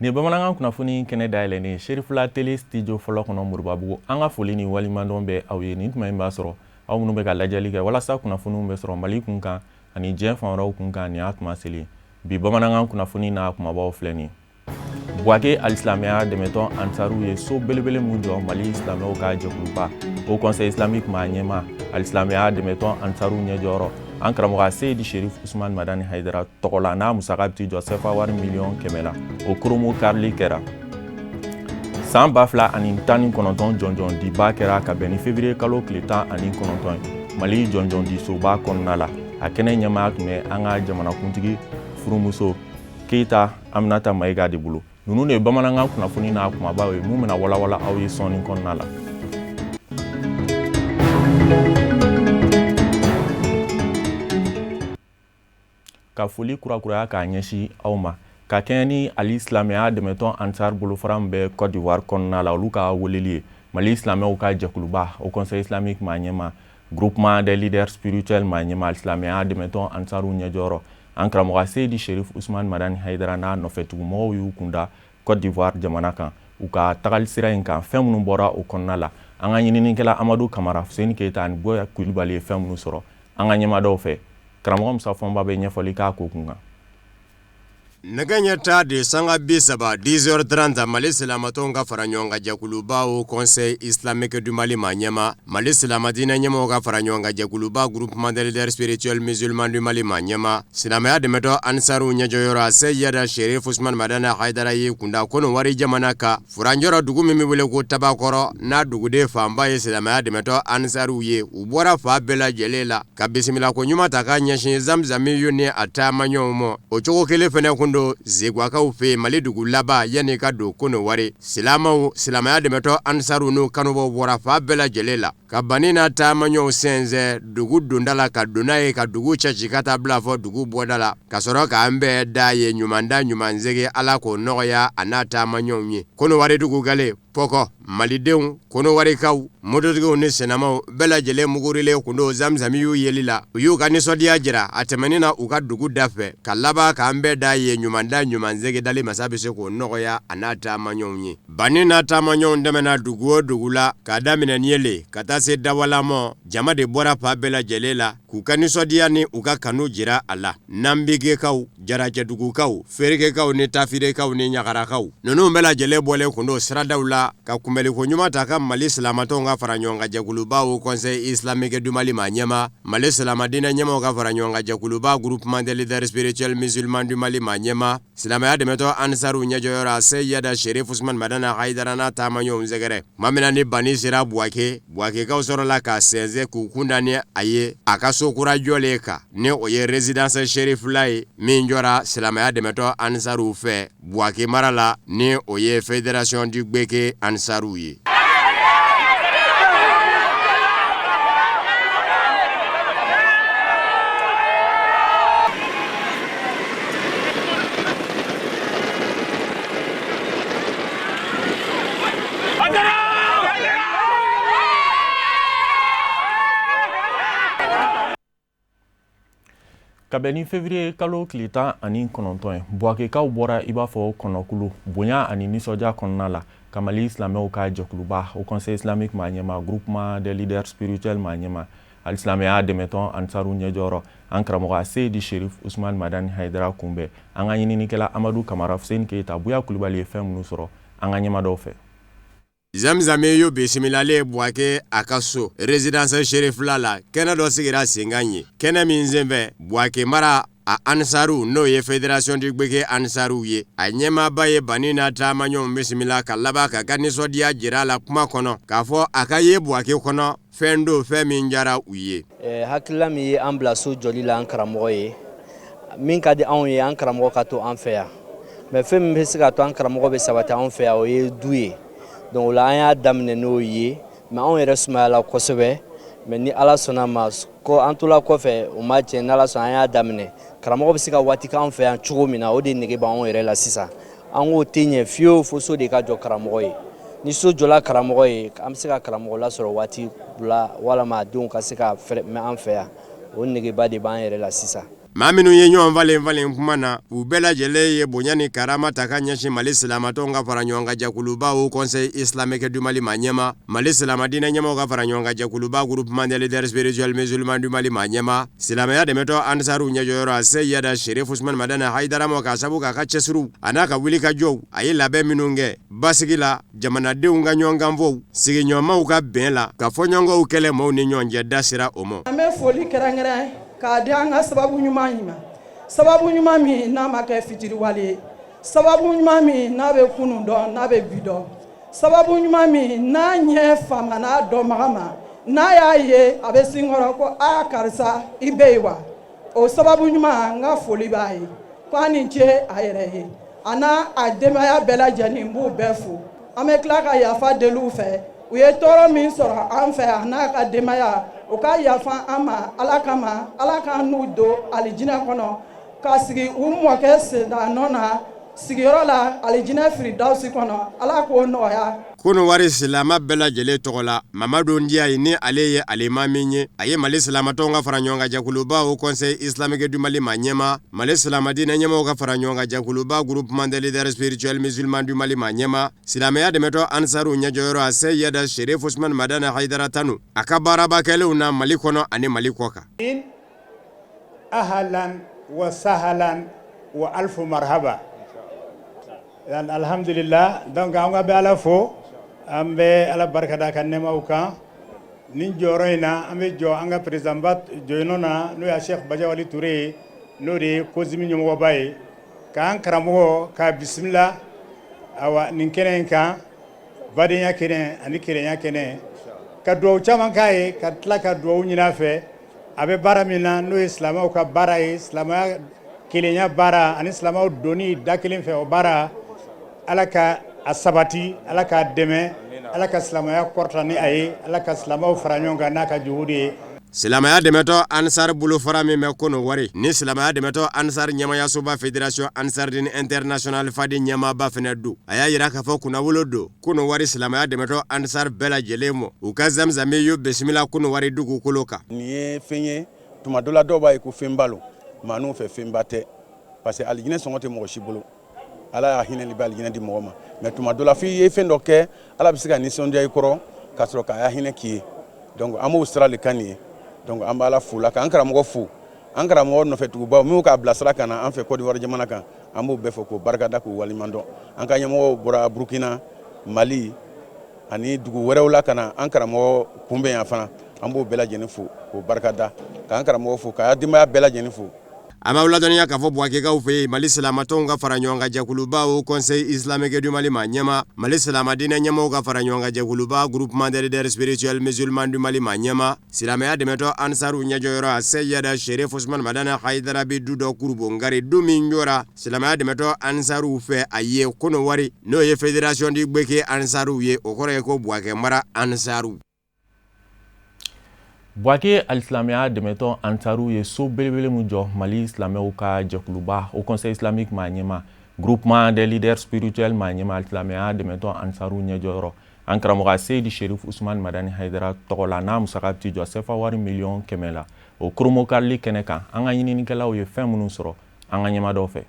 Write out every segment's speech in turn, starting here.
Ni bamanankan kunnafoni kɛnɛ dayɛlɛnen Sherifula télé studio fɔlɔ kɔnɔ Moribabugu an ka foli ni walimadɔn bɛ aw ye nin tuma in b'a sɔrɔ aw minnu bɛ ka lajɛli kɛ walasa kunnafoniw bɛ sɔrɔ Mali kun kan ani diɲɛ fan wɛrɛw kun kan nin y'a tuma seli bi bamanankan kunnafoni n'a kumabaw filɛ nin Buwake alisilamɛya dɛmɛtɔn Ansaru ye so belebele mun jɔ Mali silamɛw ka jɛkuluba Haut Conseil islamique maa ɲɛma alisilamɛya dɛmɛtɔn Ansaru ɲɛjɔyɔrɔ an karamɔgɔ Seydi Sherif Usman Madani Haidara tɔgɔla n'a musaka bɛ jɔ CFA wari miliyɔn 100 o kurumu karili kɛra san 2019 jɔnjɔn diba kɛra ka bɛn ni février kalo tile 19 Mali jɔnjɔn di soba kɔnɔna la a kɛnɛ ɲɛmaa tun bɛ an ka jamanakuntigi furumuso Keita Aminata Mayiga de bolo ninnu de ye bamanankan kunnafoni n'a kumabaw ye mun bɛna walawala aw ye sɔɔni kɔnɔna la ka foli kurakuraya k'a ɲɛsin aw ma ka kɛɲɛ ni ali silamɛya dɛmɛtɔn Ansar bolofara min bɛ Côte d'Ivoire kɔnɔna la olu ka weleli ye Mali silamɛw ka jɛkuluba Haut Conseil islamique maa ɲɛma groupement des leaders spirituels maa ɲɛma silamɛya dɛmɛtɔn Ansaru ɲɛjɔyɔrɔ an karamɔgɔ Seydi Sherif Usman Madani Haidara n'a nɔfɛtugumɔgɔw y'u kunda Côte d'Ivoire jamana kan u ka tagali sira in kan fɛn minnu bɔra o kɔnɔna la an ka ɲininikɛla Amadu Kamara Fuseni Keita ani Boya Kulibali ye fɛn minnu sɔrɔ an ka ɲɛmaadɔw fɛ karamɔgɔ Musa Fɔnba bɛ ɲɛfɔli k'a ko kun kan nɛgɛ ɲɛ taa de sanga 30 10h30 Mali silamatɔnw ka fara ɲɔgɔn kan jɛkuluba Haut Conseil islamique du Mali maa ɲɛma Mali silamadinɛ ɲɛmɔgɔw ka fara ɲɔgɔn kan jɛkuluba groupement des leaders spirituels musulmans du Mali maa ɲɛma silamɛya dɛmɛtɔ Ansaru ɲɛjɔyɔrɔ Seydi Sherif Usman Madani Haidara ye kunda ko nin wari jamana ka furanjɔrɔ dugu min bɛ wele ko Tabakɔrɔ n'a duguden fanba ye silamɛya dɛmɛtɔ Ansaru ye u bɔra fa bɛɛ lajɛlen la ka bisimila ko ɲuman ta ka ɲɛsin Zamzamiyu ni a taamaɲɔgɔnw ma o cogo kelen fɛnɛ kun Zegwakaw fe Mali dugu laba yani ka don ko no wari silamɛya dɛmɛtɔ Ansaru n'u kanubaw bɔra fa bɛɛ lajɛlen la ka bani n'a taamaɲɔgɔnw sɛnsɛn dugu donda la ka donna ye ka dugu cɛci ka taa bila fɔ dugu bɔda la ka sɔrɔ k'an bɛɛ da ye ɲumanda ɲumansege Ala k'o nɔgɔya a n'a taamaɲɔgɔnw ye ko no wari dugu gale pɔkɔ Malidenw konowarikaw mototigiw ni senamaw bɛɛ lajɛlen mugurilen kun do Zamzamiyu yeli la u y'u ka nisɔndiya jira a tɛmɛnin na u ka dugu dafɛ ka laban k'an bɛɛ da ye ɲumanda ɲumansege dali masa bɛ se k'o nɔgɔya a n'a taamaɲɔgɔnw ye bani n'a taamaɲɔgɔnw dɛmɛna dugu o dugu la k'a daminɛ Niyele ka taa se Dawalamɔ jama de bɔra fa bɛɛ lajɛlen la k'u ka nisɔndiya ni u ka kanu jira a la Nambigekaw Jarajɛdugukaw Ferekekaw ni Tafirekaw ni Ɲagarakaw ninnu bɛɛ lajɛlen bɔlen kun do siradaw la ka kunbɛliko ɲuman ta ka Mali silamatɔnw ka fara ɲɔgɔn kan jɛkuluba Haut Conseil islamique du Mali maa ɲɛma Mali silamadinɛ ɲɛmɔgɔw ka fara ɲɔgɔn kan jɛkuluba groupement des leaders spirituels musulmans du Mali maa ɲɛma silamɛya dɛmɛtɔ Ansaru ɲɛjɔyɔrɔ Seydi Sherif Usman Madani Haidara n'a taamaɲɔgɔnw sɛgɛrɛ maa min na ni bani sera Buwakekaw sɔrɔla ka sɛnsɛn k'u kunda ni a ye a ka so kura jɔlen kan ni o ye résidence Sherifula ye min jɔra silamɛya dɛmɛtɔ Ansaru fɛ Buwake mara la ni o ye fédération du Gbeke Ansaru ye ka bɛn ni février kalo tile 19 ye Buwakekaw bɔra i b'a fɔ kɔnɔkulu bonya ani nisɔndiya kɔnɔna la ka Mali silamɛw ka jɛkuluba Haut Conseil islamique maa ɲɛma groupement des leaders spirituels maa ɲɛma alisilamɛya dɛmɛtɔn Ansaru ɲɛjɔyɔrɔ an karamɔgɔ Seydi Sherif Usman Madani Haidara kunbɛn an ka ɲininikɛla Amadu Kamara Fuseni Keita Boya Kulibali ye fɛn minnu sɔrɔ an ka ɲɛmaadɔw fɛ Zamzamiyu bisimilalen Buwake a ka so résidence Sherifula la kɛnɛ dɔ sigira senkan ye kɛnɛ min senfɛ Buwake mara a Ansaru n'o ye fédération du Gbeke Ansaru ye a ɲɛmaaba ye bani n'a taamaɲɔgɔnw bisimila ka laban ka ka nisɔndiya jira a la kuma kɔnɔ k'a fɔ a ka ye Buwake kɔnɔ fɛn do fɛn min diyara u ye hakilila min ye an bila so jɔli la an karamɔgɔ ye min ka di anw ye an karamɔgɔ ka to an fɛ yan mais fɛn min bɛ se ka to an karamɔgɔ bɛ sabati an fɛ yan o ye du ye donc la an y'a daminɛ n'o ye mais anw yɛrɛ sumayala kosɛbɛ mais ni Ala sɔnna ma ko an tola kɔfɛ o ma tiɲɛ n'Ala sɔnna an y'a daminɛ karamɔgɔ bɛ se ka waati k'an fɛ yan cogo min na o de nege b'anw yɛrɛ la sisan an k'o tɛ ɲɛ fiyewu fo so de ka jɔ karamɔgɔ ye ni so jɔla karamɔgɔ ye an bɛ se ka karamɔgɔ lasɔrɔ waati la walama a denw ka se ka mɛn an fɛ yan o negeba de b'an yɛrɛ la sisan. maa minnu ye ɲɔgɔn falen kuma na u bɛɛ lajɛlen ye bonya ni karama ta ka ɲɛsin Mali silamatɔw ka fara ɲɔgɔn kan jɛkuluba au Conseil islamique du Mali maa ɲɛma Mali silamadinɛ ɲɛmaw ka fara ɲɔgɔn kan jɛkuluba groupement des leaders spirituels musulmans du Mali maa ɲɛma silamɛya dɛmɛtɔ ansaru ɲɛjɔyɔrɔ Seyada Sherif Usman Madana Haidara ma k'a sabu k'a ka cɛsiriw a n'a ka wuli ka jɔw a ye labɛn minnu kɛ basigi la jamanadenw ka ɲɔgɔn kanfɔw sigiɲɔgɔnmaw ka bɛn la ka fɔɲɔgɔnw kɛlɛ maaw ni ɲɔgɔn cɛ da sera o ma. An bɛ foli kɛrɛnkɛrɛn k'a di an ka sababu ɲuman ma sababu ɲuman min n'a ma kɛ fitiriwale ye sababu ɲuman min n'a bɛ kunun dɔn n'a bɛ bi dɔn sababu ɲuman min n'a ɲɛ fama n'a dɔnbaga ma n'a y'a ye a bɛ sin kɔrɔ ko a karisa i bɛ yen wa o sababu ɲuman n ka foli b'a ye k'a ni ce a yɛrɛ ye a n'a a denbaya bɛɛ lajɛlen b'u bɛɛ fo an bɛ tila ka yafa deli u fɛ u ye tɔɔrɔ min sɔrɔ an fɛ a n'a ka denbaya u ka yafa an ma ala kama ala k'an n'u don alijinɛ kɔnɔ ka sigi u mɔkɛ sendanɔ na sigiyɔrɔ la alijinɛ firidausi kɔnɔ ala k'o nɔgɔya. Kunu wari silama bɛɛ lajɛlen tɔgɔ la Mamadu Ndiaye ni ale ye alima min ye a ye Mali silamatɔw ka fara ɲɔgɔn kan jɛkuluba au Conseil islamique du Mali maa ɲɛma Mali silamadinɛ ɲɛmaw ka fara ɲɔgɔn kan jɛkuluba groupement des leaders spirituels musulmans du Mali maa ɲɛma silamɛya dɛmɛtɔ ansaru ɲɛjɔyɔrɔ Seyada Sherif Usman Madana Haidara Tanu a ka baarabakɛlenw na Mali kɔnɔ ani Mali kɔ kan. Ahlan wa sahlan wa alfu marhaba. Alhamdulillah donc an ka bɛ ala fo an bɛ ala barikada ka nɛmaw kan nin jɔyɔrɔ in na an bɛ jɔ an ka président ba jɔyɔrɔ na n'o ye Cheikh Badiawali Touré ye n'o de ye COSMI ɲɛmɔgɔba ye k'an karamɔgɔ k'a bisimila awa nin kɛnɛ in kan badenya kɛnɛ ani kelenya kɛnɛ ka duwawu caman k'a ye ka tila ka duwawu ɲini a fɛ a bɛ baara min na n'o ye silamɛw ka baara ye silamɛya kelenya baara ani silamɛw donni da kelen fɛ o baara ala ka a sabati ala k'a dɛmɛ ala ka silamɛya kɔrɔta ni a ye ala ka silamɛw fara ɲɔgɔn kan n'a ka juhudi ye. Silamɛya dɛmɛtɔ Ansar bolo fara min bɛ kunu wari ni silamɛya dɛmɛtɔ Ansar ɲɛmayasoba Fédération Ansardine International fadi ɲɛmaaba fɛnɛ don a y'a yira k'a fɔ kunnawolo don kunu wari silamɛya dɛmɛtɔ Ansar bɛɛ lajɛlen mɔ u ka zamzami y'u bisimila kunu wari dugukolo kan. Nin ye fɛn ye tuma dɔ la dɔw b'a ye ko fɛnba lo maa n'u fɛ fɛnba tɛ parce que alijinɛ sɔngɔ tɛ mɔgɔ si bolo ala y'a hinɛ bɛ alijinɛ di mɔgɔ ma mais tuma dɔ la f'i ye fɛn dɔ kɛ ala bɛ se ka nisɔndiya i kɔrɔ k'a sɔrɔ k'a hinɛ k'i ye donc an b'o sira de kan nin ye donc an b'ala fo la k'an karamɔgɔ fo an karamɔgɔ nɔfɛtugubaw minnu k'a bilasira ka na an fɛ Côte d'Ivoire jamana kan an b'o bɛɛ fɔ k'o barikada k'o waliɲuman dɔn an ka ɲɛmɔgɔw bɔra Burkina Mali ani dugu wɛrɛw la ka na an karamɔgɔ kunbɛn yan fana an b'o bɛɛ lajɛlen fo k'o barikada k'an karamɔgɔ fo k'a denbaya bɛɛ lajɛlen fo. A b'aw ladɔnniya k'a fɔ Buwakekaw fɛ yen Mali silamatɔw ka fara ɲɔgɔn kan jɛkuluba au Conseil islamique du Mali maa ɲɛma Mali silamadinɛ ɲɛmaw ka fara ɲɔgɔn kan jɛkuluba groupement des leaders spirituels musulmans du Mali maa ɲɛma silamɛya dɛmɛtɔ ansaru ɲɛjɔyɔrɔ Seyada Sherif Usman Madana Haidara bi du dɔ kurubo ngari du min jɔra silamɛya dɛmɛtɔ ansaru fɛ a ye kunu wari n'o ye Fédération di Gbeke ansaru ye o kɔrɔ ye ko Buwake mara ansaru. Buwake alisilamɛya dɛmɛtɔ ansaru ye so belebele mun jɔ Mali silamɛw ka jɛkuluba au Conseil islamique maa ɲɛma groupement des leaders spirituels maa ɲɛma alisilamɛya dɛmɛtɔ ansaru ɲɛjɔyɔrɔ an karamɔgɔ Seydi Sherif Usman Madani Haidara tɔgɔ la n'a musaka bɛ jɔ CFA wari miliyɔn 100 la o koromokarili kɛnɛ kan an ka ɲininikɛlaw ye fɛn minnu sɔrɔ an ka ɲɛmaadɔw fɛ.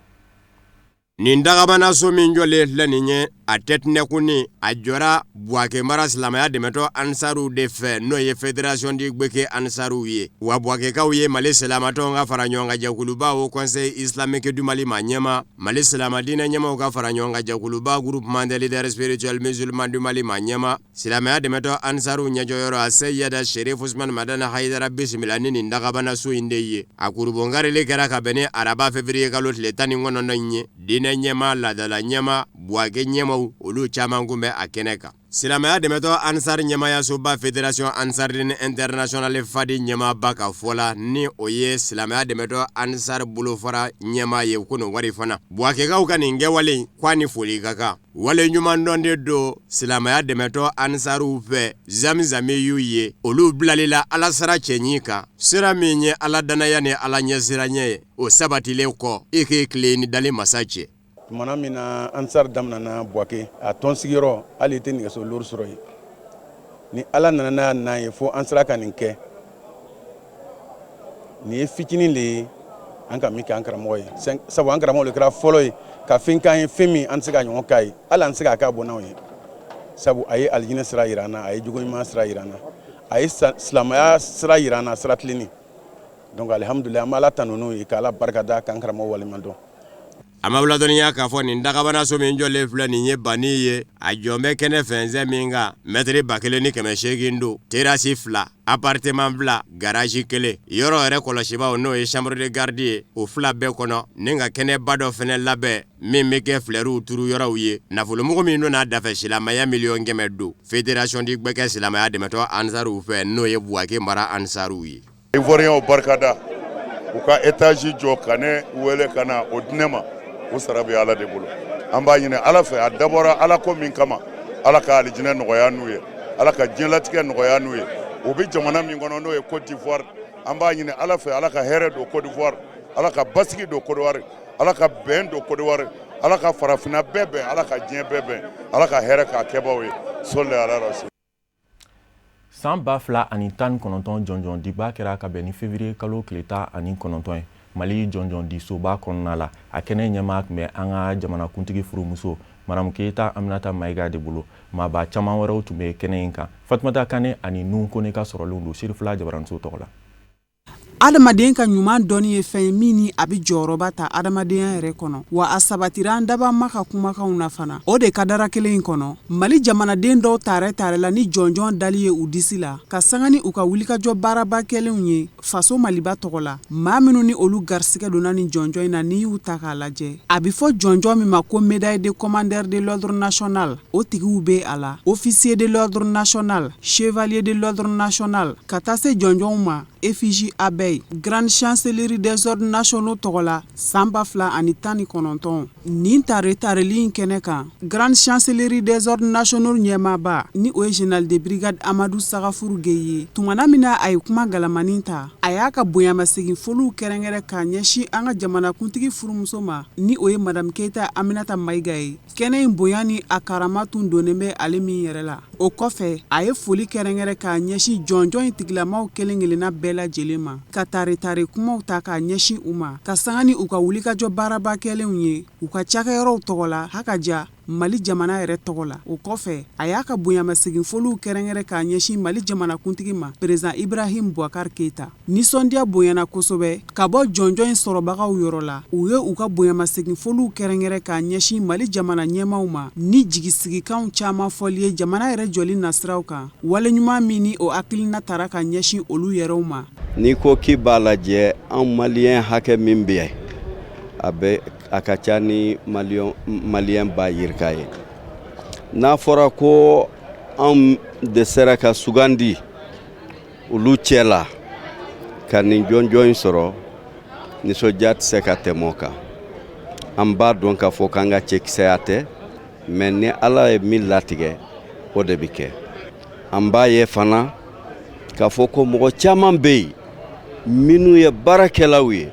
Nin dagabanaso min jɔlen filɛ nin ye a tɛtinɛkunni a jɔra Buwake mara silamɛya dɛmɛtɔ ansaru de fɛ n'o ye Fédération di Gbeke ansaru ye wa Buwakekaw ye Mali silamatɔw ka fara ɲɔgɔn kan jɛkuluba au Conseil islamique du Mali maa ɲɛma Mali silamadinɛ ɲɛmaw ka fara ɲɔgɔn kan jɛkuluba groupement des leaders spirituels musulmans du Mali maa ɲɛma silamɛya dɛmɛtɔ ansaru ɲɛjɔyɔrɔ Seyada Sherif Usman Madana Haidara bisimila ni nin dagabanaso in de ye a kurubongarili kɛra ka bɛn ni araba février kalo tile 19 in ye diinɛ ɲɛma ladala ɲɛma Buwake ɲɛmaw olu caman kun bɛ a kɛnɛ kan. Silamɛya dɛmɛtɔ Ansar ɲɛmayasoba Fédération Ansardine International fadi ɲɛmaaba ka fɔ la ni o ye silamɛya dɛmɛtɔ Ansar bolofara ɲɛma ye kunu wari fana. Buwakekaw ka nin kɛwale k'a ni foli ka kan. Wale ɲuman dɔn de don silamɛya dɛmɛtɔ ansaru fɛ zamzami y'u ye olu bilalila ala sara cɛɲi kan sira min ye ala danaya ni ala ɲɛsiranya ye o sabatilen kɔ i k'i tile ni dali masa cɛ. tumana min na ansar daminana Buwake a tɔn sigiyɔrɔ hali tɛ nɛgɛso lori sɔrɔ yen ni ala nana n'a ye fo an sera ka nin kɛ nin ye fitinin de ye an ka min kɛ an karamɔgɔ ye sabu an karamɔgɔ de kɛra fɔlɔ ye ka fɛn k'an ye fɛn min an tɛ se ka ɲɔgɔn k'a ye hali an tɛ se k'a k'a bɔ n'anw ye sabu a ye alijinɛ sira yira an na a ye jogo ɲuman sira yira an na a ye silamɛya sira yira an na sira tilenni donc alihamudulila an bɛ ala tanu n'o ye k'ala barikada k'an karamɔgɔ waleɲuman dɔn. A ma ladɔnniya k'a fɔ nin dagabanaso min jɔlen filɛ nin ye bani ye a jɔn bɛ kɛnɛ fɛnsɛn min kan mɛtiri 1800 don terasi 2 appartement 2 garage 1 yɔrɔ yɛrɛ kɔlɔsibaaw n'o ye chambre de garde ye o 2 bɛɛ kɔnɔ ni ka kɛnɛba dɔ fɛnɛ labɛn min bɛ kɛ flɛriw turu yɔrɔw ye nafolomɔgɔ min donna dafɛ silamɛya miliyɔn 100 don fédération di gbɛkɛ silamɛya dɛmɛtɔ ansaruw fɛ n'o ye Buwake mara ansaruw ye. Ivoirien barikada u ka étage jɔ ka ne wele ka na o di ne ma o sara bɛ ala de bolo an b'a ɲini ala fɛ a dabɔra ala ko min kama ala ka alijinɛ nɔgɔya n'u ye ala ka diɲɛlatigɛ nɔgɔya n'u ye o bɛ jamana min kɔnɔ n'o ye Côte d'Ivoire an b'a ɲini ala fɛ ala ka hɛrɛ don Côte d'Ivoire ala ka basigi don Côte d'Ivoire ala ka bɛn don Côte d'Ivoire ala ka farafinna bɛɛ bɛn ala ka diɲɛ bɛɛ bɛn ala ka hɛrɛ k'a kɛbaaw ye sɔli ala rasul. San 2019 jɔnjɔn diba kɛra ka bɛn ni février kalo tile 19 ye Mali jɔnjɔn di soba kɔnɔna la a kɛnɛ ɲɛmaa tun bɛ an ka jamanakuntigi furumuso Maramu Keyita Aminata Mayiga de bolo maaba caman wɛrɛw tun bɛ kɛnɛ in kan Fatumata Kane ani Nuhu Kone ka sɔrɔlenw don Sirifila Jabaranso tɔgɔ la. Adamaden ka ɲuman dɔnni ye fɛn min ni a bɛ jɔyɔrɔba ta adamadenya yɛrɛ kɔnɔ wa a sabatira an daba ma ka kumakanw na fana o de ka dara kelen in kɔnɔ Mali jamanaden dɔw tare la ni jɔnjɔn dali ye u disi la ka sanga ni u ka wulikajɔ baaraba kɛlenw ye faso Maliba tɔgɔ la maa minnu ni olu garisigɛ donna ni jɔnjɔn in na n'i y'u ta k'a lajɛ a bɛ fɔ jɔnjɔn min ma ko médaille de commandeur de l'ordre national o tigiw bɛ a la officier de l'ordre national chevalier de l'ordre national ka taa se jɔnjɔnw ma effigie abeille grande chancellerie des ordres nationaux tɔgɔ la san 2019 nin tareli in kɛnɛ kan grande chancellerie des ordres nationaux ɲɛmaaba ni o ye général de brigade Amadou Sagafuru Gueye tumana min na a ye kuma galamanin ta a y'a ka bonyamasegin foliw kɛrɛnkɛrɛn k'a ɲɛsin an ka jamanakuntigi furumuso ma ni o ye madame Keyita Aminata Mayiga ye kɛnɛ in bonya ni a karama tun donnen bɛ ale min yɛrɛ la o kɔfɛ a ye foli kɛrɛnkɛrɛn k'a ɲɛsin jɔnjɔn in tigilamaw kelen kelenna bɛɛ lajɛlen ma ka tare kumaw ta k'a ɲɛsin u ma ka sanga ni u ka wulikajɔ baaraba kɛlenw ye u ka cakɛyɔrɔw tɔgɔ la hakaja Mali jamana yɛrɛ tɔgɔ la o kɔfɛ a y'a ka bonyamasegin foliw kɛrɛnkɛrɛn k'a ɲɛsin Mali jamanakuntigi ma président Ibrahim Boubacar Keita nisɔndiya bonyana kosɛbɛ ka bɔ jɔnjɔn in sɔrɔbagaw yɔrɔ la u ye u ka bonyamasegin foliw kɛrɛnkɛrɛn k'a ɲɛsin Mali jamana ɲɛmaw ma ni jigisigikanw caman fɔli ye jamana yɛrɛ jɔli nasiraw kan waleɲuman min ni o hakilina tara ka ɲɛsin olu yɛrɛw ma. N'i ko k'i b'a lajɛ an maliyɛn hakɛ min bɛ a ka ca ni maliyɛn b'a yirika ye n'a fɔra ko anw de sera ka sugandi olu cɛ la ka nin jɔnjɔn in sɔrɔ nisɔndiya tɛ se ka tɛmɛ o kan an b'a dɔn k'a fɔ k'an ka cɛkisɛya tɛ mais ni ala ye min latigɛ o de bɛ kɛ an b'a ye fana k'a fɔ ko mɔgɔ caman bɛ yen minnu ye baarakɛlaw ye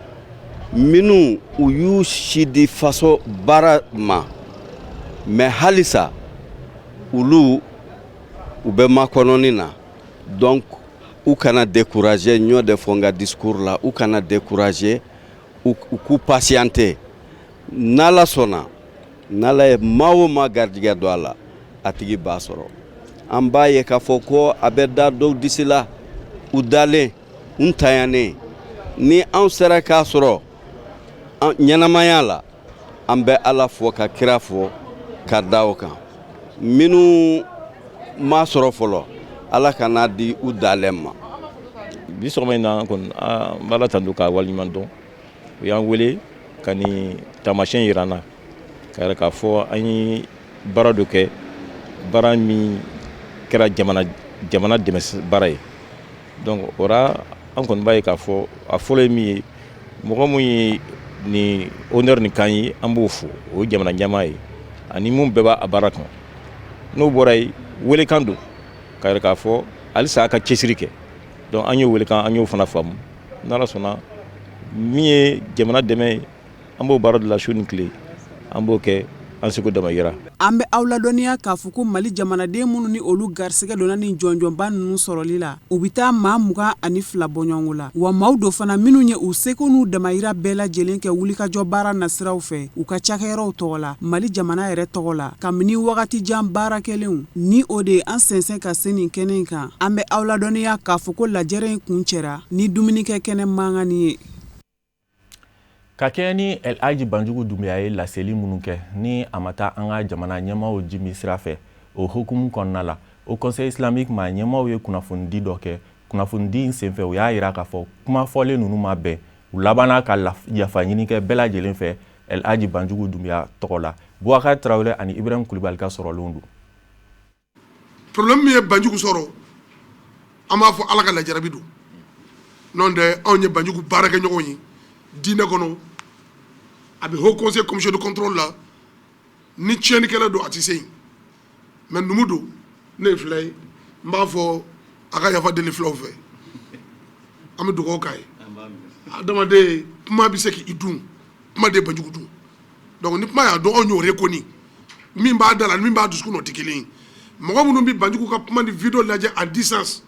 minnu u y'u sidi faso baara ma mais halisa ulu u bɛ makɔnɔni na donc u kana décourager ɲɔ de fɔ n ka discours la u kana décourager u k'u patienter n'ala sɔnna n'ala ye maa o maa garijɛgɛ don a la a tigi b'a sɔrɔ an b'a ye k'a fɔ ko a bɛ da dɔw disi la u dalen u tanyanen ni anw sera k'a sɔrɔ ɲɛnamaya la an bɛ ala fɔ ka kira fɔ ka da o kan minnu ma sɔrɔ fɔlɔ ala kana di u dalen ma bi sɔgɔma in na kɔni an b'ala tanto ka waleɲuman dɔn u y'an wele ka ni taamasiyɛn yira an na ka yɛrɛ k'a fɔ an ye baara dɔ kɛ baara min kɛra jamana dɛmɛ baara ye donc o ra an kɔni b'a ye k'a fɔ a fɔlɔ ye min ye mɔgɔ mun ye ni honneur ni kan ye an b'o fo o ye jamana ɲɛmaa ye ani mun bɛɛ b'a baara kan n'o bɔra yen welekan don ka yɛrɛ k'a fɔ halisa a ka cɛsiri kɛ donc an y'o welekan an y'o fana faamu n'ala sɔnna min ye jamana dɛmɛ ye an b'o baara de la su ni tile an b'o kɛ an seko dama yira. An bɛ aw ladɔnniya k'a fɔ ko Mali jamanaden minnu ni olu garisɛgɛ donna ni jɔnjɔnba ninnu sɔrɔli la u bɛ taa maa 22 bɔ ɲɔgɔn la wa maaw do fana minnu ye u seko n'u damayira bɛɛ lajɛlen kɛ wulikajɔ baara nasiraw fɛ u ka cakɛyɔrɔw tɔgɔ la Mali jamana yɛrɛ tɔgɔ la kabini wagati jan baara kɛlenw ni o de an sɛnsɛn ka se nin kɛnɛ in kan an bɛ aw ladɔnniya k'a fɔ ko lajɛrɛ in kun cɛra ni dumunikɛ kɛnɛ mangani ye. Ka kɛ ni El Hadji Banjugu Dunbiya ye laseli minnu kɛ ni a ma taa an ka jamana ɲɛmaaw jimi sira fɛ o hukumu kɔnɔna la o conseil islamique ma ɲɛmaaw ye kunnafonidi dɔ kɛ kunnafonidi in senfɛ u y'a yira k'a fɔ kuma fɔlen ninnu ma bɛn u labanna ka yafa ɲini kɛ bɛɛ lajɛlen fɛ El Hadji Banjugu Dunbiya tɔgɔ la Boubacar Traoré ani Ibrahim Koulibaly ka sɔrɔlenw don. Problème min ye Banjugu sɔrɔ an b'a fɔ Ala ka lajarabi don n'o tɛ anw ye Banjugu baarakɛɲɔgɔn ye diinɛ kɔnɔ a bɛ haut conseil commission de contrôle la ni tiɲɛnikɛla don a tɛ se yen mais numu don ne ye fila ye n b'a fɔ a ka yafa deli filaw fɛ an bɛ dugawu k'a ye adamaden kuma bɛ se k'i dun kuma de ye Banjugu dun donc ni kuma y'a dɔn anw y'o reconnu min b'a da la ni min b'a dusukun na o tɛ kelen ye mɔgɔ minnu bɛ Banjugu ka kuma ni vidéo lajɛ en distance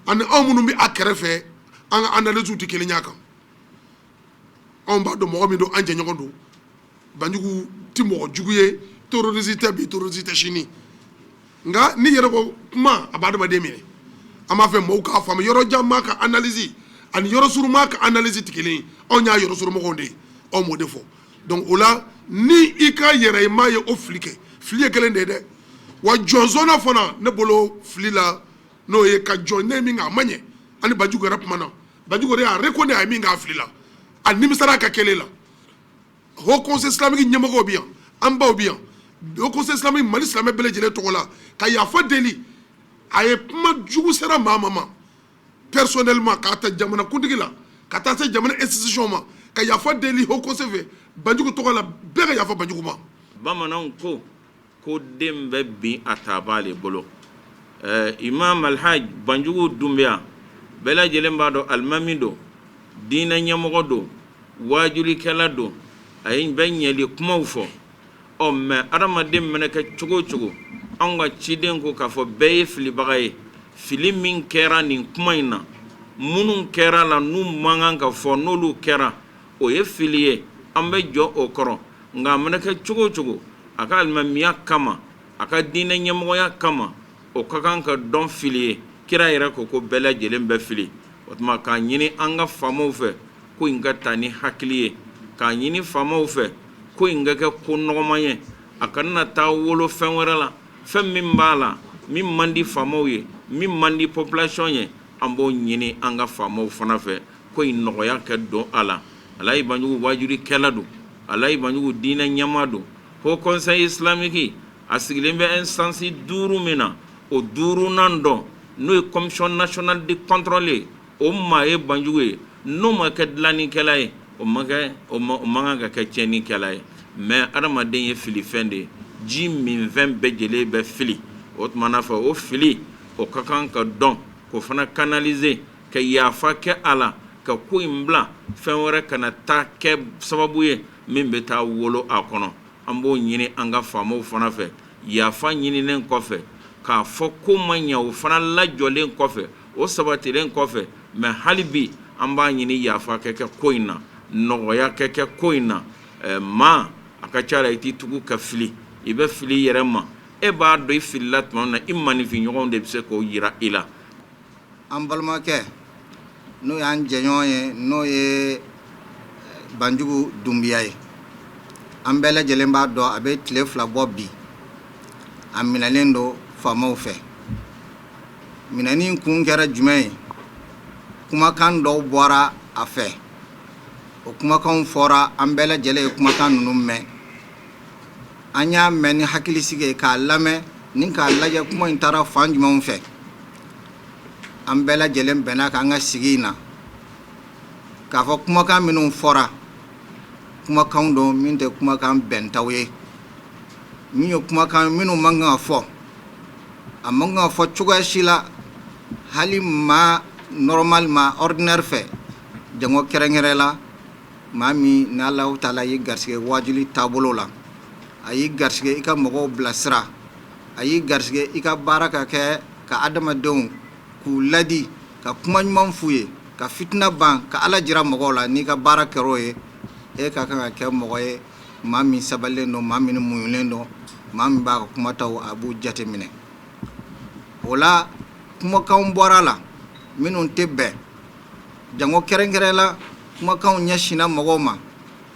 ani anw minnu bɛ a kɛrɛfɛ an ka analyse tɛ kelen y'a kan. On b'a dɔn mɔgɔ min don an jɛɲɔgɔn don Banjugu ti mɔgɔ jugu ye terroriste tɛ bi terroriste tɛ sini nka ni yɛrɛ ko kuma a b'a adamaden minɛ an b'a fɛ mɔgɔw k'a faamu yɔrɔ jan maa ka analyse ani yɔrɔ suru maa ka analyse tɛ kelen ye anw y'a yɔrɔ suru mɔgɔw de ye anw m'o de fɔ donc o la ni i ka yɛrɛ maa ye o fili kɛ fili ye kelen de ye dɛ wa jɔnzɔnna fana ne bolo fili la n'o ye ka jɔn ne min kɛ a ma ɲɛ ani Banjugu yɛrɛ kuma na Banjugu yɛrɛ y'a reconnu a ye min k'a fili la a nimisara ka kɛlɛ la haut conseil islamique ɲɛmɔgɔw bɛ yan an baw bɛ yan haut conseil islamique Mali silamɛ bɛɛ lajɛlen tɔgɔ la ka yafa deli a ye kuma jugu sera maa ma personnellement k'a ta jamana kuntigi la ka taa se jamana institution ma ka yafa deli haut conseil fɛ Banjugu tɔgɔ la bɛɛ ka yafa Banjugu ma. Bamananw ko den bɛ bin a taabaa le bolo Imam Alhaji Banjugu Dunbiya bɛɛ lajɛlen b'a dɔn alimami don diinɛ ɲɛmɔgɔ don wajulikɛla don a ye bɛ ɲɛli kumaw fɔ mais adamaden mana kɛ cogo o cogo anw ka ciden ko k'a fɔ bɛɛ ye filibaga ye fili min kɛra nin kuma in na minnu kɛra la n'u man kan ka fɔ n'olu kɛra o ye fili ye an bɛ jɔ o kɔrɔ nka a mana kɛ cogo o cogo a ka alimamiya kama a ka diinɛ ɲɛmɔgɔya kama o ka kan ka dɔn fili ye kira yɛrɛ ko bɛɛ lajɛlen bɛ fili o tuma k'a ɲini an ka faamaw fɛ ko in ka taa ni hakili ye k'a ɲini faamaw fɛ ko in ka kɛ ko nɔgɔman ye a kana taa wolo fɛn wɛrɛ la fɛn min b'a la min man di faamaw ye min man di population ye an b'o ɲini an ka faamaw fana fɛ ko in nɔgɔya kɛ don a la Alhaji Banjugu wajurikɛla don Alhaji Banjugu diinɛ ɲɛmaa don haut conseil islamique a sigilen bɛ instance 5 min na o 5nan dɔ n'o ye commission nationale de contrôle ye o maa ye Banjugu ye n'o ma kɛ dilannikɛla ye o man kan ka kɛ tiɲɛnikɛla ye mais adamaden ye filifɛn de ye ji min fɛn bɛɛ lajɛlen bɛ fili o tuma na fɛ o fili o ka kan ka dɔn k'o fana canaliser ka yafa kɛ a la ka ko in bila fɛn wɛrɛ kana taa kɛ sababu ye min bɛ taa wolo a kɔnɔ an b'o ɲini an ka faamaw fana fɛ yafa ɲininen kɔfɛ k'a fɔ ko ma ɲɛ o fana lajɔlen kɔfɛ o sabatilen kɔfɛ mais hali bi an b'a ɲini yafa kɛ ko in na nɔgɔya kɛ ko in na maa a ka ca la i t'i tugu ka fili i bɛ fili yɛrɛ ma e b'a dɔn i filila tuma min na i manifinɲɔgɔnw de bɛ se k'o yira i la. an balimakɛ n'o y'an jɛɲɔgɔn ye n'o ye Banjugu Dunbiya ye an bɛɛ lajɛlen b'a dɔn a bɛ tile 2 bɔ bi a minɛlen don faamaw fɛ minɛni kun kɛra jumɛn ye kumakan dɔw bɔra a fɛ o kumakanw fɔra an bɛɛ lajɛlen ye kumakan ninnu mɛn an y'a mɛn ni hakilisigi ye k'a lamɛn ni k'a lajɛ kuma in taara fan jumɛnw fɛ an bɛɛ lajɛlen bɛnna k'an ka sigi in na k'a fɔ kumakan minnu fɔra kumakan don min tɛ kumakan bɛntaw ye min ye kumakan minnu man kan ka fɔ a man kan ka fɔ cogoya si la hali maa normal maa ordinaire fɛ jango kɛrɛnkɛrɛn la maa min ni Alahu Taala ye garisɛgɛ wajuli taabolo la a y'i garisɛgɛ i ka mɔgɔw bilasira a y'i garisɛgɛ i ka baara ka kɛ ka adamadenw k'u ladi ka kuma ɲuman f'u ye ka fitina ban ka ala jira mɔgɔw la n'i ka baara kɛr'o ye e ka kan ka kɛ mɔgɔ ye maa min sabalilen don maa min muɲulen don maa min b'a ka kumataw a b'u jate minɛ o la kumakanw bɔra la minnu tɛ bɛn jango kɛrɛnkɛrɛn la kumakanw ɲɛsinna mɔgɔw ma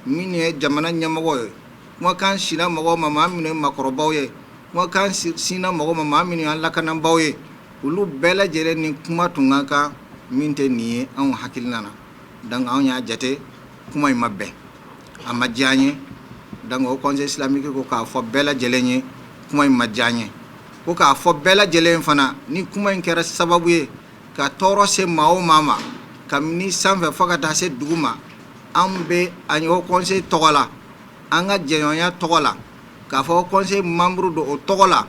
minnu ye jamana ɲɛmɔgɔ ye kumakan sinna mɔgɔw ma maa minnu ye makɔrɔbaw ye kumakan sinna mɔgɔw ma maa minnu ye lakanabaw ye olu bɛɛ lajɛlen ni kuma tun ka kan min tɛ nin ye anw hakilina na donc anw y'a jate kuma in ma bɛn a ma diya an ye donc o conseil islamique ko k'a fɔ bɛɛ lajɛlen ye kuma in ma diya an ye ko k'a fɔ bɛɛ lajɛlen fana ni kuma in kɛra sababu ye ka tɔɔrɔ se maa o maa ma kabini sanfɛ fo ka taa se dugu ma an bɛ an o conseil tɔgɔ la an ka jɛɲɔgɔnya tɔgɔ la k'a fɔ conseil membre do o tɔgɔ la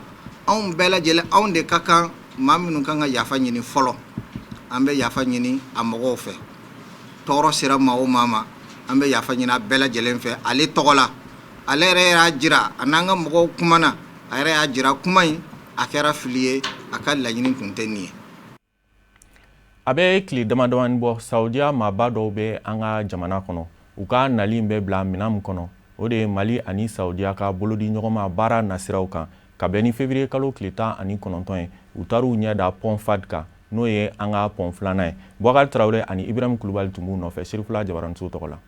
anw bɛɛ lajɛlen anw de ka kan maa minnu kan ka yafa ɲini fɔlɔ an bɛ yafa ɲini a mɔgɔw fɛ tɔɔrɔ sera maa o maa ma an bɛ yafa ɲini a bɛɛ lajɛlen fɛ ale tɔgɔ la ale yɛrɛ y'a jira a n'an ka mɔgɔw kumana a yɛrɛ y'a jira kuma in a kɛra fili ye a ka laɲini tun tɛ nin ye a bɛ tile damadamani bɔ saudiya maaba dɔw bɛ an ka jamana kɔnɔ u ka nali bɛ bila minɛn min kɔnɔ o de ye mali ani saudiya ka bolodi ɲɔgɔn ma baara nasiraw kan ka bɛn ni février kalo tile 19 ye u taar'u ɲɛ da pont fad kan n'o ye an ka pont filanan ye Boubacar Traoré ani Ibrahim Kulubali tun b'u nɔfɛ Sirifula Jabaranso tɔgɔ la.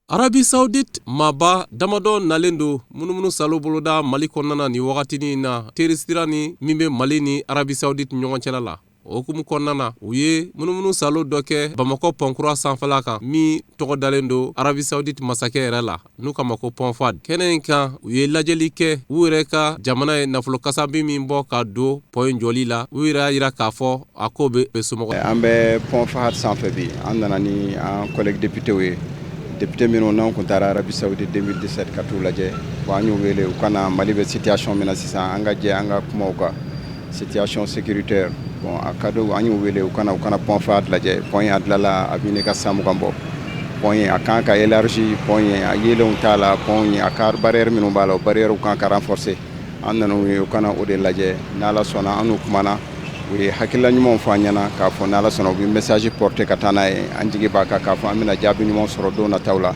Arabi Saoudite maaba damadɔ nalen don munumunu salo boloda Mali kɔnɔna ni wagatini na terisira ni min bɛ Mali ni Arabi Saoudite ɲɔgɔn cɛla la. O hukumu kɔnɔna na u ye munumunu salo dɔ kɛ Bamakɔ pɔnkura sanfɛla kan min tɔgɔ dalen don Arabi Saoudite masakɛ yɛrɛ la n'u kama ko pont fad. Kɛnɛ in kan u ye lajɛli kɛ u yɛrɛ ka jamana ye nafolo kasabi min bɔ ka don pont in jɔli la u yɛrɛ y'a yira k'a fɔ a ko bɛ somɔgɔ. An bɛ pont fad sanfɛ bi an nana ni an collègue député ye député minnu n'an kun taara Arabi Saoudite 2017 ka t'u lajɛ wa an y'u wele u kana Mali bɛ situation min na sisan an ka jɛ an ka kuma u kan situation sécuritaire. Bon a ka do an y'u wele u kana pont fad lajɛ pont a dilala a bɛ ne ka san mugan bɔ pont a kan ka élargi pont a yelenw t'a la pont a ka barrière minnu b'a la o barrière kan ka renforcer an nana u kana o de lajɛ n'Ala sɔnna an n'u kumana u ye hakilila ɲumanw fɔ an ɲɛna k'a fɔ n'Ala sɔnna u bɛ message porter ka taa n'a ye an jigi b'a kan k'a fɔ an bɛna jaabi ɲuman sɔrɔ don nataw la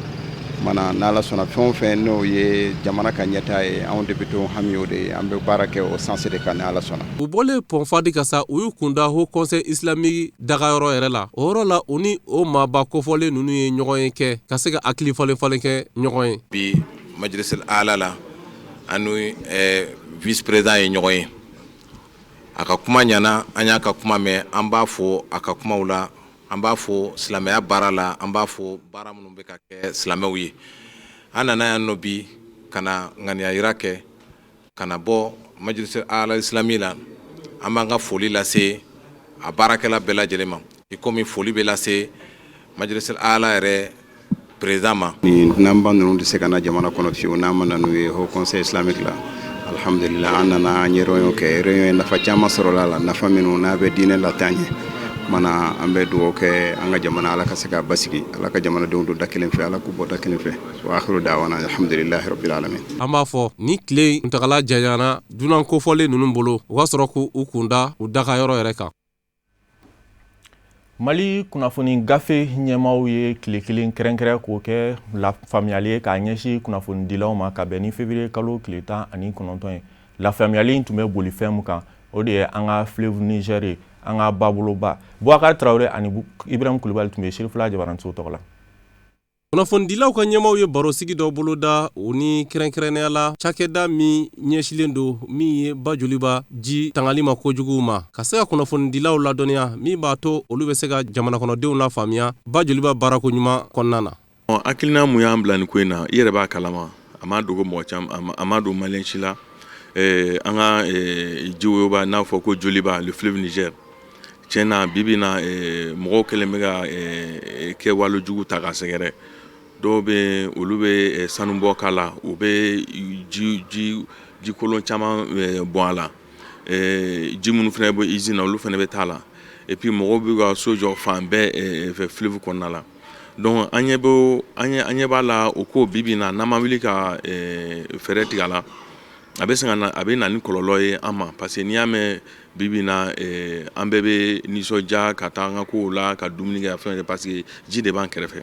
mana n'Ala sɔnna fɛn o fɛn n'o ye jamana ka ɲɛtaa ye anw de bɛ to hami o de ye an bɛ baara kɛ o sens de kan n'Ala sɔnna. U bɔlen pont fadi ka sa u y'u kunda Haut Conseil islamique dagayɔrɔ yɛrɛ la o yɔrɔ la u ni o maaba kofɔlen ninnu ye ɲɔgɔn ye kɛ ka se ka hakili falen kɛ ɲɔgɔn ye. Bi majlisul ala la an ni vice président ye ɲɔgɔn ye a ka kuma ɲana an y'a ka kuma mɛn an b'a fɔ a ka kumaw la an b'a fɔ silamɛya baara la an b'a fɔ baara minnu bɛ ka kɛ silamɛw ye an nana yan nɔ bi ka na ŋaniya yira kɛ ka na bɔ majlisul ala islami la an b'an ka foli lase a baarakɛla bɛɛ lajɛlen ma i komi foli bɛ lase majlisul ala yɛrɛ président ma. Ni namba ninnu tɛ se ka na jamana kɔnɔ fiyewu n'an ma na n'u ye Haut Conseil islamique la alhamdulillah an nana an ye réunion kɛ réunion ye nafa caman sɔrɔla la nafa minnu n'a bɛ diinɛ lataa ɲɛ mana an bɛ dugawu kɛ an ka jamana ala ka se ka basigi ala ka jamanadenw don da kelen fɛ ala k'u bɔ da kelen fɛ wa akhiru da'wana alhamdulillahi rabbil alamin. An b'a fɔ ni tile kuntagala janyana dunan kofɔlen ninnu bolo u ka sɔrɔ k'u kunda u dagayɔrɔ yɛrɛ kan. Mali kunnafoni gafe ɲɛmaaw ye tile kelen kɛrɛnkɛrɛn k'o kɛ lafaamuyali ye k'a ɲɛsin kunnafonidilaw ma ka bɛn ni février kalo tile 19 ye lafaamuyali in tun bɛ boli fɛn min kan o de ye an ka fleuve Niger ye an ka baboloba Boubacar Traoré ani Ibrahim Kulubali tun bɛ Sirifula Jabaranso tɔgɔ la. Kunnafonidilaw ka ɲɛmaaw ye baro sigi dɔ boloda u ni kɛrɛnkɛrɛnnenya la cakɛda min ɲɛsilen don min ye bajoliba ji tangali ma kojugu ma ka se ka kunnafonidilaw ladɔnniya min b'a to olu bɛ se ka jamana kɔnɔdenw lafaamuya bajoliba baarako ɲuman kɔnɔna na. Hakilina mun y'an bila nin ko in na i yɛrɛ b'a kalama a ma dogo mɔgɔ caman a ma don maliyɛn si la an ka jiwoyo b'a n'a fɔ ko joliba le fleuve Niger tiɲɛna bibi na mɔgɔw kɛlen bɛ ka kɛwale jugu ta ka sɛgɛrɛ dɔw bɛ olu bɛ sanubɔ k'a la u bɛ ji kolon caman bɔn a la ji minnu fana bɛ usine na olu fana bɛ taa la et puis mɔgɔw bɛ ka so jɔ fan bɛɛ fɛ fleuve kɔnɔna la donc an ɲɛ b'a la o ko bibi na n'an ma wuli ka fɛɛrɛ tigɛ a la a bɛ na ni kɔlɔlɔ ye an ma parce que n'i y'a mɛn bibi na an bɛɛ bɛ nisɔndiya ka taa an ka kow la ka dumuni kɛ fɛn parce que ji de b'an kɛrɛfɛ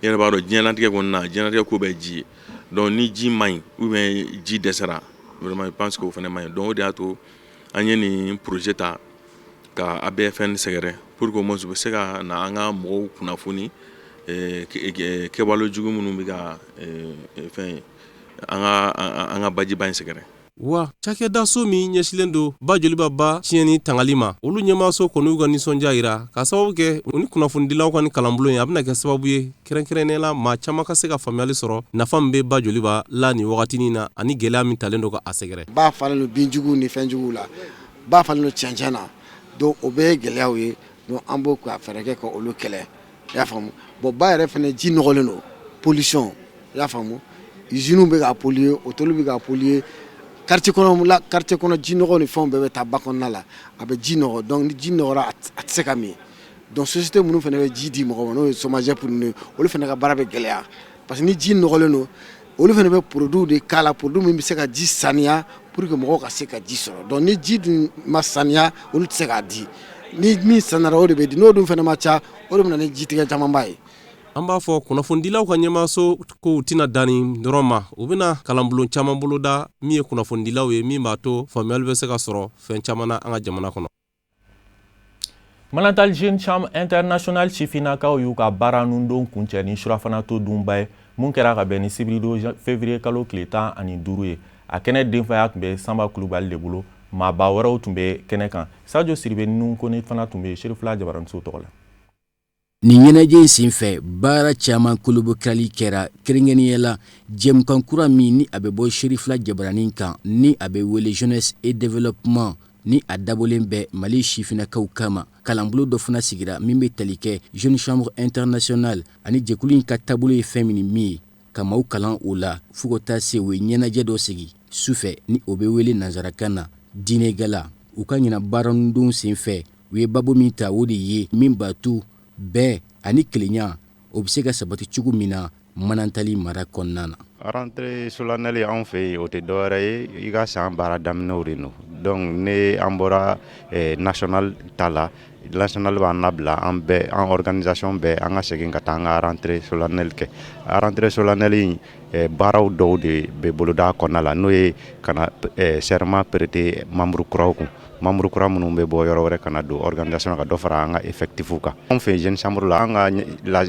i yɛrɛ b'a dɔn diɲɛlatigɛ kɔni na diɲɛlatigɛ ko bɛ ji ye donc ni ji man ɲi ou bien ji dɛsɛra vraiment je pense que o fana man ɲi donc o de y'a to an ye nin projet ta ka ABFN sɛgɛrɛ pour que au moins u bɛ se ka na an ka mɔgɔw kunnafoni kɛwale jugu minnu bɛ ka fɛn an ka bajiba in sɛgɛrɛ. wa cakɛda so min ɲɛsilen do ba joliba ba tiɲɛni tangali ma olu ɲɛmaaso kɔni y'u ka nisɔndiya yira ka sababu kɛ u ni kunnafonidilaw ka ni kalanbulon ye a bɛna kɛ sababu ye kɛrɛnkɛrɛnnenya la maa caman ka se ka faamuyali sɔrɔ nafa min bɛ ba joliba la ni wagatinin na ani gɛlɛya min talen do ka a sɛgɛrɛ. ba falen do binjugu ni fɛnjugu la ba falen do cɛncɛn na donc o bɛɛ ye gɛlɛyaw ye donc an b'o ka fɛɛrɛ kɛ ka olu kɛlɛ i y'a faamu bon ba yɛrɛ fɛnɛ ji nɔgɔlen do pollution i y'a faamu usines bɛ ka polluer hôtel bɛ ka polluer quartier kɔnɔ ji nɔgɔ ni fɛnw bɛɛ bɛ taa ba kɔnɔna la a bɛ ji nɔgɔ donc ni ji nɔgɔra a tɛ se ka min donc société minnu fɛnɛ bɛ ji di mɔgɔ ma n'o ye SOMAGEP pour ninnu olu fɛnɛ ka baara bɛ gɛlɛya parce que ni ji nɔgɔlen do olu fɛnɛ bɛ produit de k'a la produit min bɛ se ka ji saniya pour que mɔgɔw ka se ka ji sɔrɔ donc ni ji dun ma saniya olu tɛ se k'a di ni min sanara o de bɛ di n'o dun fɛnɛ ma ca o de bɛ na ni ji tigɛ camanba ye. an b'a fɔ kunnafonidilaw ka ɲɛmaaso ko u tɛna danni dɔrɔn ma u bɛna kalanbulon caman boloda min ye kunnafonidilaw ye min b'a to faamuyali bɛ se ka sɔrɔ fɛn caman na an ka jamana kɔnɔ. Malantal Jeune Chambre International sifinnakaw y'u ka baara nun don kuncɛ ni surafana to dunba ye mun kɛra ka bɛn ni sibirido février kalo tile 15 ye a kɛnɛ denfaya tun bɛ Sanba Kulubali de bolo maaba wɛrɛw tun bɛ kɛnɛ kan Sadio Siribe ninnu ko ne fana tun bɛ Serifula Jabaramuso tɔgɔ la. Ni ɲɛnajɛ in senfɛ baara caman kolobokali kɛra kɛrɛnkɛrɛnnenya la jɛmukan kura min ni a bɛ bɔ Serifula Jabaranin kan ni a bɛ wele jeunesse et développement ni a dabɔlen bɛ Mali sifinnakaw kama kalanbolo dɔ fana sigira min bɛ tali kɛ Jeune Chambre International ani jɛkulu in ka taabolo ye fɛn min ye ka maaw kalan o la fo ka taa se u ye ɲɛnajɛ dɔ sigi sufɛ ni o bɛ wele nanzarakan na diinɛ gala u ka ɲina baaranindenw senfɛ u ye babo min ta o de ye min b'a to bɛɛ ani kelenya o bɛ se ka sabati cogo min na Manantali mara kɔnɔna na. Rentrée solennelle anw fɛ yen o tɛ dɔwɛrɛ ye i ka san baara daminɛw de no donc ne an bɔra national ta la national b'an labila an bɛɛ an organisation bɛɛ an ka segin ka taa an ka rentrée solennelle kɛ rentrée solennelle baaraw dɔw de bɛ boloda kɔnɔna la n'o ye ka na serment prêter membre kuraw kun membre kura minnu bɛ bɔ yɔrɔ wɛrɛ ka na don organisation ka dɔ fara an ka effectif kan anw fɛ Jeune Chambre la an ka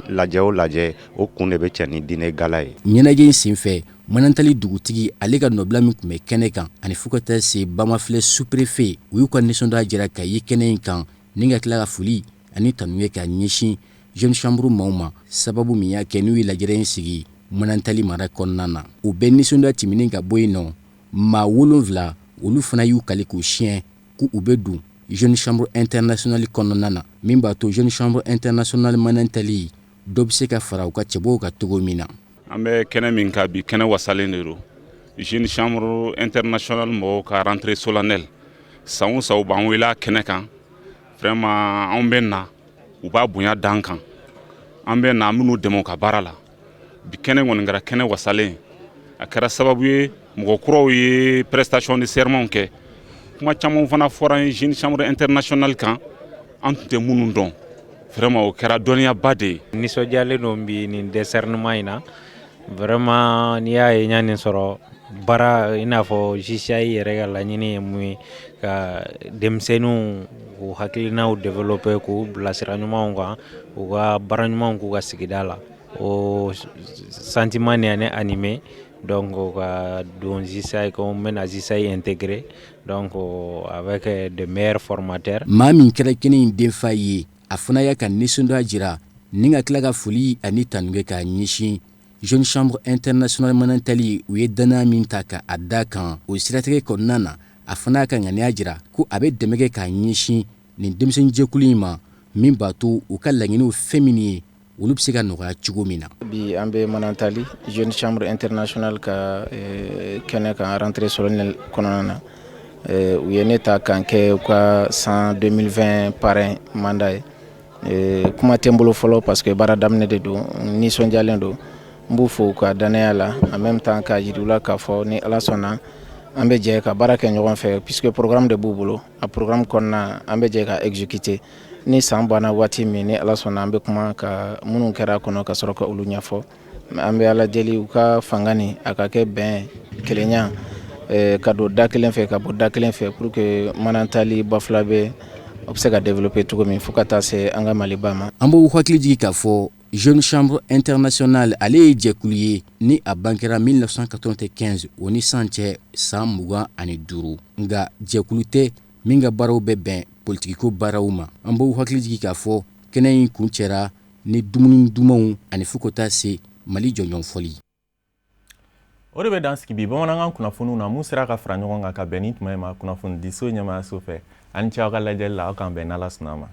lajɛ o lajɛ o kun de bɛ cɛ ni diinɛ gala ye. ɲɛnajɛ in senfɛ Manantali dugutigi ale ka nɔbila min tun bɛ kɛnɛ kan ani fo ka taa se Bamafilɛ sous-préfet u y'u ka nisɔndiya jira ka ye kɛnɛ in kan ni ka tila ka foli ani tanu ye ka ɲɛsin Jeune Chambre maaw ma sababu min y'a kɛ n'u ye lajɛrɛ in sigi Manantali mara kɔnɔna na u bɛɛ nisɔndiya tɛmɛnen ka bɔ yen nɔ maa 7 olu fana y'u kali k'u siɲɛ k'u bɛ don Jeune Chambre International kɔnɔna na min b'a to Jeune Chambre International Manantali dɔ bɛ se ka fara u ka cɛbɔw ka cogo min na. An bɛ kɛnɛ min ka bi kɛnɛ wasalen de don Jeune Chambre International mɔgɔw ka rentrée solennelle san o san u b'an wele a kɛnɛ kan vraiment an bɛ na u b'a bonya d'an kan an bɛ na an b'u dɛmɛ u ka baara la bi kɛnɛ kɔni kɛra kɛnɛ wasalen a kɛra sababu ye mɔgɔ kuraw ye prestation de serment kɛ kuma caman fana fɔra ye Jeune Chambre International kan an tun tɛ minnu dɔn vraiment o kɛra dɔnniyaba de ye. Nisɔndiyalen don bi nin décernement in na vraiment n'i y'a ye ɲa nin sɔrɔ baara i n'a fɔ JCI yɛrɛ ka laɲini ye mun ye ka denmisɛnninw k'u hakilinaw développer k'u bilasira ɲumanw kan u ka baara ɲumanw k'u ka sigida la o sentiment de ye ne animé donc ka don JCI ko n bɛna JCI intégrer donc avec de meilleurs formateurs. maa min kɛra kɛnɛ in denfa ye a fana y'a ka nisɔndiya jira ni ka tila ka foli ani tanu kɛ k'a ɲɛsin Jeune Chambre International Manantali u ye danaya min ta ka a da kan o siratigɛ kɔnɔna na a fana y'a ka ŋaniya jira ko a bɛ dɛmɛ kɛ k'a ɲɛsin nin denmisɛn jɛkulu in ma min b'a to u ka laɲiniw fɛn min ye olu bɛ se ka nɔgɔya cogo min na. Bi an bɛ Manantali Jeune Chambre International ka kɛnɛ kan rentrée solennelle kɔnɔna na u ye ne ta k'an kɛ u ka san 2020 parrain mandat ye kuma tɛ n bolo fɔlɔ parce que baara daminɛ de don nisɔndiyalen don n b'u fo ka danaya la en même temps ka yir'u la k'a fɔ ni ala sɔnna an bɛ jɛ ka baara kɛ ɲɔgɔn fɛ puisque programme de b'u bolo a programme kɔnɔna an bɛ jɛ ka exécuter ni san banna waati min ni ala sɔnna an bɛ kuma ka minnu kɛra kɔnɔ ka sɔrɔ ka olu ɲɛfɔ an bɛ ala deli u ka fanga ni a ka kɛ bɛn kelenya ka don da kelen fɛ ka bɔ da kelen fɛ pour que manantali bafula bɛ o bɛ se ka développer cogo min fo ka taa se an ka maliba ma. An b'u hakili jigin k'a fɔ Jeune Chambre Internationale ale ye jɛkulu ye ni a bankera 1995 o ni san cɛ san 25 nka jɛkulu tɛ min ka baaraw bɛ bɛn politikiko baaraw ma. An b'u hakili jigin k'a fɔ kɛnɛ in kun cɛra ni dumuni dumanw ani fo ka taa se Mali jɔnjɔnfɔli. O de bɛ dan sigi bi bamanankan kunnafoniw na mun sera ka fara ɲɔgɔn kan ka bɛn ni tuma ye ma kunnafoni di so ɲɛmaayaso fɛ ani cɛ aw ka lajɛli la aw k'an bɛn n'Ala sɔnna ma.